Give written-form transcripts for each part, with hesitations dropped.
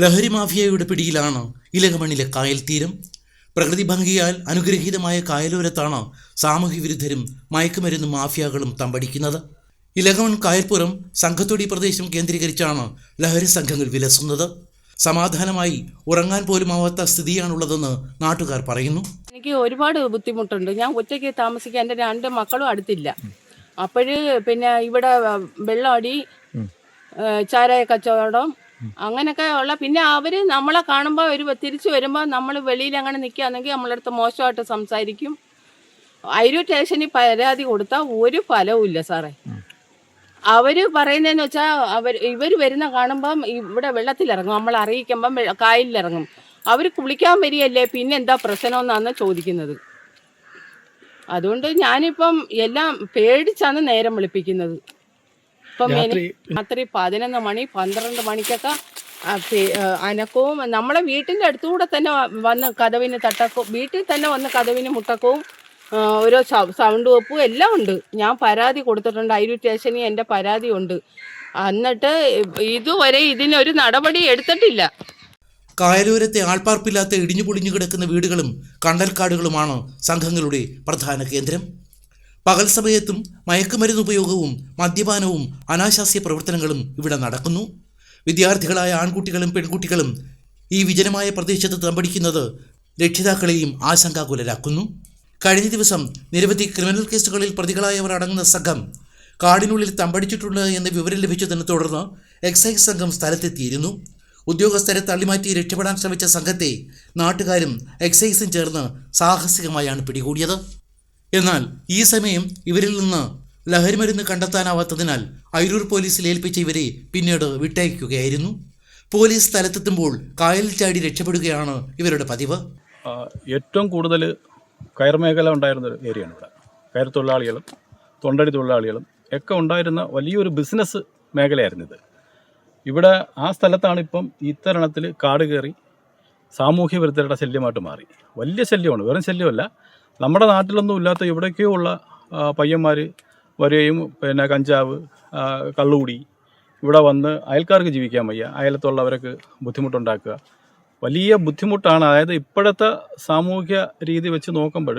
ലഹരി മാഫിയയുടെ പിടിയിലാണ് ഇലകമണ്ണിലെ കായൽ തീരം. പ്രകൃതി ഭംഗിയാൽ അനുഗ്രഹീതമായ കായലോരത്താണ് സാമൂഹ്യ വിരുദ്ധരും മയക്കുമരുന്ന് മാഫിയകളും തമ്പടിക്കുന്നത്. ഇലകമൺ കായൽപ്പുറം സംഘത്തൊടി പ്രദേശം കേന്ദ്രീകരിച്ചാണ് ലഹരി സംഘങ്ങൾ വിലസുന്നത്. സമാധാനമായി ഉറങ്ങാൻ പോലുമാവാത്ത സ്ഥിതിയാണുള്ളതെന്ന് നാട്ടുകാർ പറയുന്നു. എനിക്ക് ഒരുപാട് ബുദ്ധിമുട്ടുണ്ട്. ഞാൻ ഒറ്റയ്ക്ക് താമസിക്കാൻ, എൻ്റെ 2 മക്കളും അടുത്തില്ല. പിന്നെ ഇവിടെ വെള്ളമടി, ചാരായ കച്ചവടം, അങ്ങനെയൊക്കെ ഉള്ള. പിന്നെ അവർ നമ്മളെ കാണുമ്പോൾ തിരിച്ചു വരുമ്പോൾ നമ്മൾ വെളിയിൽ അങ്ങനെ നിൽക്കുകയാണെങ്കിൽ നമ്മളടുത്ത് മോശമായിട്ട് സംസാരിക്കും. അയിരൂർ സ്റ്റേഷനിൽ പരാതി കൊടുത്താൽ ഒരു ഫലവും ഇല്ല സാറേ. അവർ പറയുന്നതെന്ന് വെച്ചാൽ ഇവർ വരുന്ന കാണുമ്പം ഇവിടെ വെള്ളത്തിലിറങ്ങും, നമ്മൾ അറിയിക്കുമ്പം കായലിലിറങ്ങും. അവർ കുളിക്കാൻ വരികയല്ലേ, പിന്നെ എന്താ പ്രശ്നമെന്നാണ് ചോദിക്കുന്നത്. അതുകൊണ്ട് ഞാനിപ്പം എല്ലാം പേടിച്ചാണ് നേരം വിളിപ്പിക്കുന്നത്. ഇപ്പം രാത്രി 11 മണി 12 മണിക്കൊക്കെ അനക്കവും നമ്മളെ വീട്ടിൻ്റെ അടുത്തുകൂടെ തന്നെ വന്ന് കതവിന് തട്ടക്കവും, വീട്ടിൽ തന്നെ വന്ന് കതവിന് മുട്ടക്കവും, ഓരോ സൗണ്ട് വെപ്പും എല്ലാം ഉണ്ട്. ഞാൻ പരാതി കൊടുത്തിട്ടുണ്ട്, അയിരൂർ സ്റ്റേഷനിൽ എൻ്റെ പരാതി ഉണ്ട്. എന്നിട്ട് ഇതുവരെ ഇതിനൊരു നടപടി എടുത്തിട്ടില്ല. കായലോരത്തെ ആൾപ്പാർപ്പില്ലാത്ത ഇടിഞ്ഞു പൊളിഞ്ഞു കിടക്കുന്ന വീടുകളും കണ്ടൽക്കാടുകളുമാണ് സംഘങ്ങളുടെ പ്രധാന കേന്ദ്രം. പകൽ സമയത്തും മയക്കുമരുന്ന് ഉപയോഗവും മദ്യപാനവും അനാശാസ്യ പ്രവർത്തനങ്ങളും ഇവിടെ നടക്കുന്നു. വിദ്യാർത്ഥികളായ ആൺകുട്ടികളും പെൺകുട്ടികളും ഈ വിജനമായ പ്രദേശത്ത് തമ്പടിക്കുന്നത് രക്ഷിതാക്കളെയും ആശങ്കാകുലരാക്കുന്നു. കഴിഞ്ഞ ദിവസം നിരവധി ക്രിമിനൽ കേസുകളിൽ പ്രതികളായവർ അടങ്ങുന്ന സംഘം കാടിനുള്ളിൽ തമ്പടിച്ചിട്ടുണ്ട് എന്ന വിവരം ലഭിച്ചതിനെ തുടർന്ന് എക്സൈസ് സംഘം സ്ഥലത്തെത്തിയിരുന്നു. ഉദ്യോഗസ്ഥരെ തള്ളിമാറ്റി രക്ഷപ്പെടാൻ ശ്രമിച്ച സംഘത്തെ നാട്ടുകാരും എക്സൈസും ചേർന്ന് സാഹസികമായാണ് പിടികൂടിയത്. എന്നാൽ ഈ സമയം ഇവരിൽ നിന്ന് ലഹരിമരുന്ന് കണ്ടെത്താനാവാത്തതിനാൽ അയിരൂർ പോലീസിൽ ഏൽപ്പിച്ച ഇവരെ പിന്നീട് വിട്ടയക്കുകയായിരുന്നു. പോലീസ് സ്ഥലത്തെത്തുമ്പോൾ കായലിൽ ചാടി രക്ഷപ്പെടുകയാണ് ഇവരുടെ പതിവ്. ഏറ്റവും കൂടുതൽ കയർ മേഖല ഉണ്ടായിരുന്നൊരു ഏരിയയാണ് ഇവിടെ. കയർ തൊഴിലാളികളും തൊണ്ടടി തൊഴിലാളികളും ഒക്കെ ഉണ്ടായിരുന്ന വലിയൊരു ബിസിനസ് മേഖലയായിരുന്നു ഇത്. ഇവിടെ ആ സ്ഥലത്താണ് ഇപ്പം ഇത്തരണത്തിൽ കാട് കയറി സാമൂഹ്യ വിരുദ്ധരുടെ ശല്യമായിട്ട് മാറി. വലിയ ശല്യമാണ്, വെറും ശല്യമല്ല. നമ്മുടെ നാട്ടിലൊന്നും ഇല്ലാത്ത ഇവിടേക്കോ ഉള്ള പയ്യന്മാർ വരികയും പിന്നെ കഞ്ചാവ്, കള്ളുകൂടി ഇവിടെ വന്ന് അയൽക്കാർക്ക് ജീവിക്കാൻ വയ്യ, അയലത്തുള്ളവർക്ക് ബുദ്ധിമുട്ടുണ്ടാക്കുക. വലിയ ബുദ്ധിമുട്ടാണ്. അതായത് ഇപ്പോഴത്തെ സാമൂഹ്യ രീതി വെച്ച് നോക്കുമ്പോൾ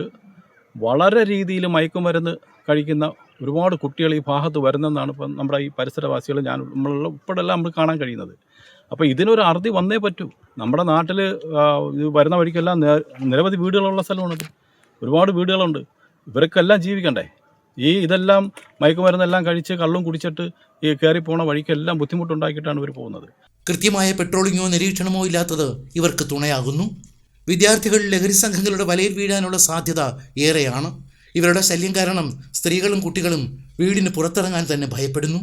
വളരെ രീതിയിൽ മയക്കുമരുന്ന് കഴിക്കുന്ന ഒരുപാട് കുട്ടികൾ ഈ ഭാഗത്ത് വരുന്നതെന്നാണ് ഇപ്പം നമ്മുടെ ഈ പരിസരവാസികൾ ഇപ്പോഴെല്ലാം നമ്മൾ കാണാൻ കഴിയുന്നത്. അപ്പോൾ ഇതിനൊരു അറുതി വന്നേ പറ്റൂ. നമ്മുടെ നാട്ടിൽ ഇത് വരുന്ന വഴിക്കെല്ലാം നിരവധി വീടുകളുള്ള സ്ഥലമാണിത്. ഒരുപാട് വീടുകളുണ്ട്. ഇവർക്കെല്ലാം ജീവിക്കണ്ടേ? ഇതെല്ലാം മയക്കുമരുന്നെല്ലാം കഴിച്ച് കള്ളും കുടിച്ചിട്ട് ഈ കയറിപ്പോണ വഴിക്കെല്ലാം ബുദ്ധിമുട്ടുണ്ടാക്കിയിട്ടാണ് ഇവർ പോകുന്നത്. കൃത്യമായ പെട്രോളിങ്ങോ നിരീക്ഷണമോ ഇല്ലാത്തത് ഇവർക്ക് തുണയാകുന്നു. വിദ്യാർത്ഥികൾ ലഹരി സംഘങ്ങളുടെ വലയിൽ വീഴാനുള്ള സാധ്യത ഏറെയാണ്. ഇവരുടെ ശല്യം കാരണം സ്ത്രീകളും കുട്ടികളും വീടിന് പുറത്തിറങ്ങാൻ തന്നെ ഭയപ്പെടുന്നു.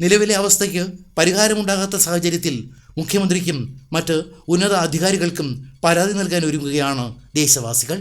നിലവിലെ അവസ്ഥയ്ക്ക് പരിഹാരമുണ്ടാകാത്ത സാഹചര്യത്തിൽ മുഖ്യമന്ത്രിക്കും മറ്റ് ഉന്നത അധികാരികൾക്കും പരാതി നൽകാൻ ഒരുങ്ങുകയാണ് ദേശവാസികൾ.